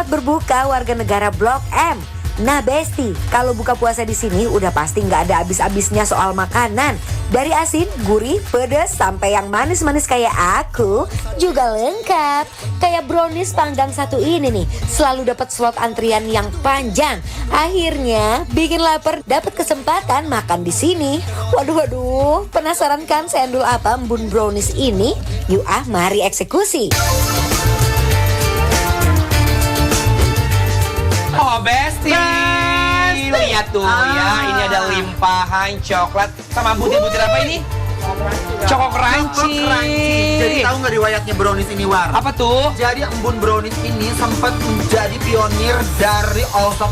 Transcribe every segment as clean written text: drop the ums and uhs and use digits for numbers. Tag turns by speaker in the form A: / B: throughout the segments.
A: Selamat berbuka warga negara Blok M. Nah Besti, kalau buka puasa di sini udah pasti nggak ada habis-habisnya soal makanan. Dari asin, gurih, pedas, sampai yang manis-manis kayak aku juga lengkap. Kayak brownies panggang satu ini nih, selalu dapat slot antrian yang panjang. Akhirnya bikin lapar, dapat kesempatan makan di sini. Waduh, penasaran kan seendul apa embun brownies ini? Yuk mari eksekusi.
B: Oh Besti, lihat tuh ya, ini ada limpahan coklat sama butir-butir apa ini? Choco Crunchy.
C: Jadi tahu nggak riwayatnya brownies ini, War?
B: Apa tuh?
C: Jadi embun brownies ini sempat menjadi pionir dari Allsop.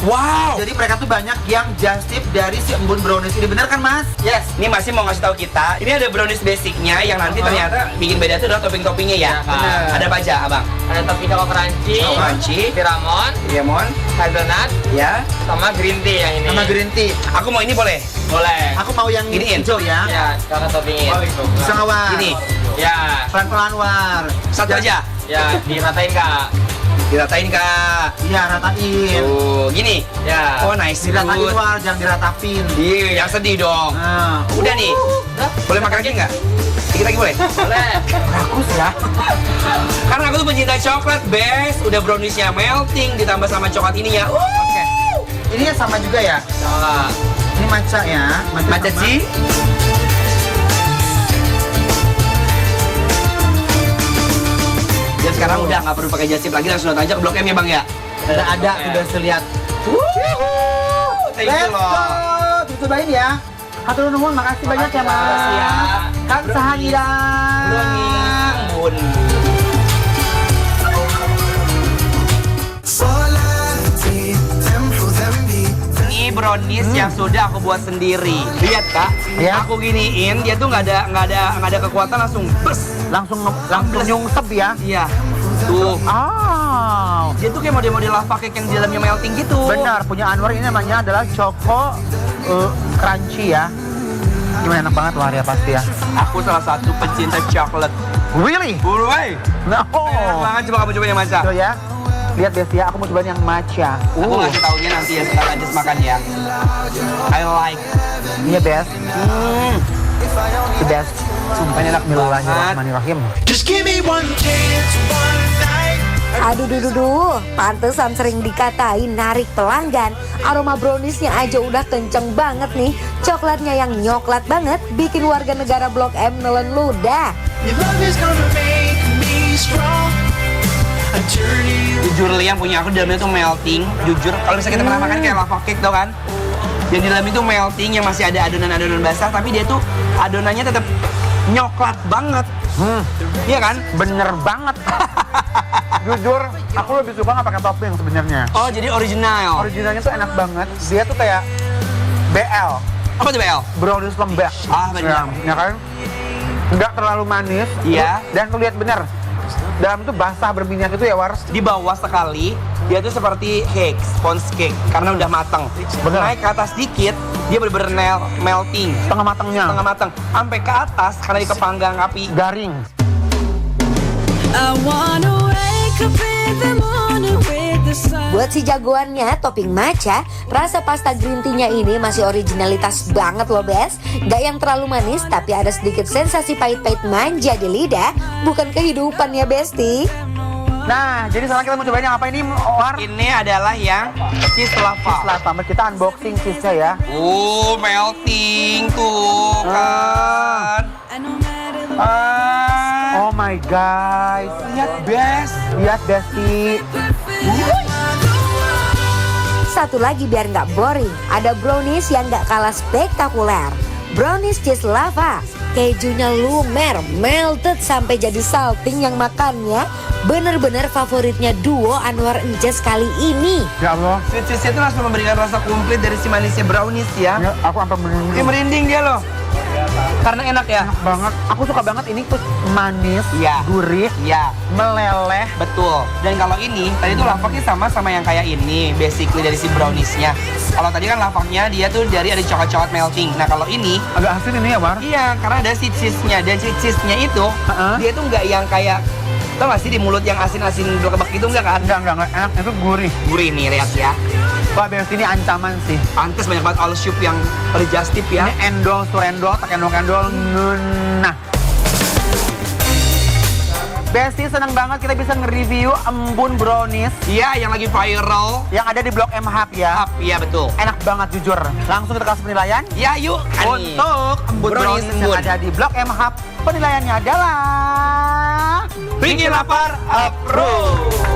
B: Wow.
C: Jadi mereka tuh banyak yang just tip dari si embun brownies ini, bener kan Mas?
B: Yes, ini masih mau ngasih tahu kita. Ini ada brownies basicnya yang nanti ternyata bikin beda tuh adalah topping-toppingnya ya.
C: Bener.
B: Ada apa aja, Abang?
D: Ada topping Choco Crunchy,
B: Choco Crunchy,
D: cinnamon,
B: lemon,
D: hazelnut,
B: ya,
D: sama green tea yang ini.
C: Sama green tea.
B: Aku mau ini boleh?
D: Boleh.
C: Aku mau yang
B: Giniin.
C: hijau ya.
D: Ya, kakak toppingin.
C: Bisa nggak, War?
B: Ini,
D: Ya,
C: Pelan-pelan, War.
B: satu aja.
D: ya diratain kak.
B: Diratain Kak.
C: Iya, ratain.
B: Tuh, gini.
D: Ya.
B: Oh nice,
C: Diratain,
B: good.
C: War, jangan diratapin.
B: Iya, yang sedih dong.
C: Nah,
B: Udah nih. Boleh makan lagi nggak? Dikit lagi boleh?
D: Boleh.
C: bagus ya.
B: Karena aku tuh pencinta coklat, best. Udah browniesnya melting, ditambah sama coklat ininya.
C: Oke. Ini ya sama juga ya.
D: Sama.
C: Ini matcha ya.
B: Matcha
C: sama.
B: sih. Dan sekarang udah nggak perlu pakai jasip lagi, langsung datang aja ke Blok M ya Bang ya.
C: Ada, udah terlihat.
B: Thank you
C: Let's
B: loh.
C: go. Dicobain ya. Hatur nuhun, makasih banyak ya, Mas.
B: Makasih ya.
C: Kang Sahida.
B: Bun. Ini brownies yang sudah aku buat sendiri. Lihat Kak,
C: Ya.
B: aku giniin, dia tuh nggak ada kekuatan langsung bes.
C: Langsung nyungsep ya.
B: Iya. Tuh.
C: Oh.
B: Dia tuh kayak model-model lava cake yang di dalamnya melting gitu.
C: Benar, punya Anwar ini namanya adalah Choco Crunchy ya. Gimana, enak banget War ya pasti ya.
B: Aku salah satu pencinta coklat.
C: Really?
B: Buruai.
C: No.
B: Enak banget, coba kamu coba yang matcha.
C: Tuh ya. Lihat Besti ya, aku mau cobain yang matcha.
B: Aku ngasih taunya nanti ya setelah lanjut makan ya. I like.
C: Iya, Best. The best.
B: Sumpah ini enak banget.
C: Bismillahirrahmanirrahim.
A: Aduh, pantesan sering dikatain narik pelanggan. Aroma browniesnya aja udah kenceng banget nih. Coklatnya yang nyoklat banget, bikin warga negara Blok M nelen ludah.
B: Jujur Li, yang punya aku di dalamnya tuh melting. Jujur, kalau misalnya kita pernah makan kayak lava cake tau kan, yang di dalam itu melting, yang masih ada adonan-adonan basah, tapi dia tuh adonannya tetap nyoklat banget. Iya kan?
C: Bener banget. Jujur, aku lebih suka nggak pakai topping sebenarnya.
B: Oh, jadi original.
C: Originalnya tuh enak banget. Dia tuh kayak BL,
B: Apa tuh BL?
C: brownies lembek.
B: Ah, benar.
C: Ya kan? Nggak terlalu manis.
B: Iya.
C: Dan tuh lihat bener. Dalam tuh basah berminyak itu ya, War.
B: Di bawah sekali, dia tuh seperti cake, sponge cake, karena udah matang.
C: Bener.
B: Naik ke atas dikit, dia bener-bener melting.
C: Tengah matangnya.
B: Setengah matang. Sampai ke atas, karena dikepanggang api.
C: Garing.
A: Buat si jagoannya, topping matcha, rasa pasta green tea-nya ini masih originalitas banget loh, Bes. Gak yang terlalu manis, tapi ada sedikit sensasi pahit-pahit manja di lidah. Bukan kehidupan ya, Besti.
C: Nah, jadi sekarang kita mau cobain yang apa ini, War?
B: Ini adalah yang cheese lava.
C: Lava. Kita unboxing cheese-nya ya.
B: Melting tuh kan.
C: Oh my guys.
B: Lihat best.
C: Lihat Besti.
A: Satu lagi biar nggak boring, ada brownies yang nggak kalah spektakuler. Brownies cheese lava, kejunya lumer, melted sampai jadi salting yang makannya bener-bener favoritnya duo Anwar Ences kali ini.
C: Ya Allah.
B: Sweet cheese itu langsung memberikan rasa komplit dari si manisnya brownies ya.
C: Ya, aku sampai merinding.
B: Ini merinding dia loh. Karena enak ya.
C: Enak banget. Aku suka banget ini tuh manis,
B: Iya.
C: gurih,
B: Iya,
C: meleleh.
B: betul. Dan kalau ini, tadi tuh lavaknya sama yang kayak ini, basically dari si browniesnya. Kalau tadi kan lavaknya dia tuh dari ada coklat-coklat melting. Nah kalau ini,
C: Agak asin ini ya, War?
B: iya karena ada si cheese-nya. Dan si cheese-nya itu, dia tuh nggak yang kayak Tau gak sih di mulut yang asin-asin belakang itu enggak kan?
C: Enggak, enak, itu gurih.
B: Gurih nih, lihat ya.
C: Wah, Besti ini ancaman sih.
B: Pantes banyak banget all soup yang digestif ya.
C: Ini endol, surendol, tak endol, nah. Besti seneng banget kita bisa nge-review embun brownies
B: Iya, yang lagi viral.
C: yang ada di Blok M Hub ya.
B: Iya betul.
C: Enak banget jujur. Langsung kita kasih penilaian.
B: Ya yuk.
C: Untuk embun
B: Brownies
C: brownies yang
B: embun.
C: ada di Blok M Hub, penilaiannya adalah
B: Bikin lapar, approve.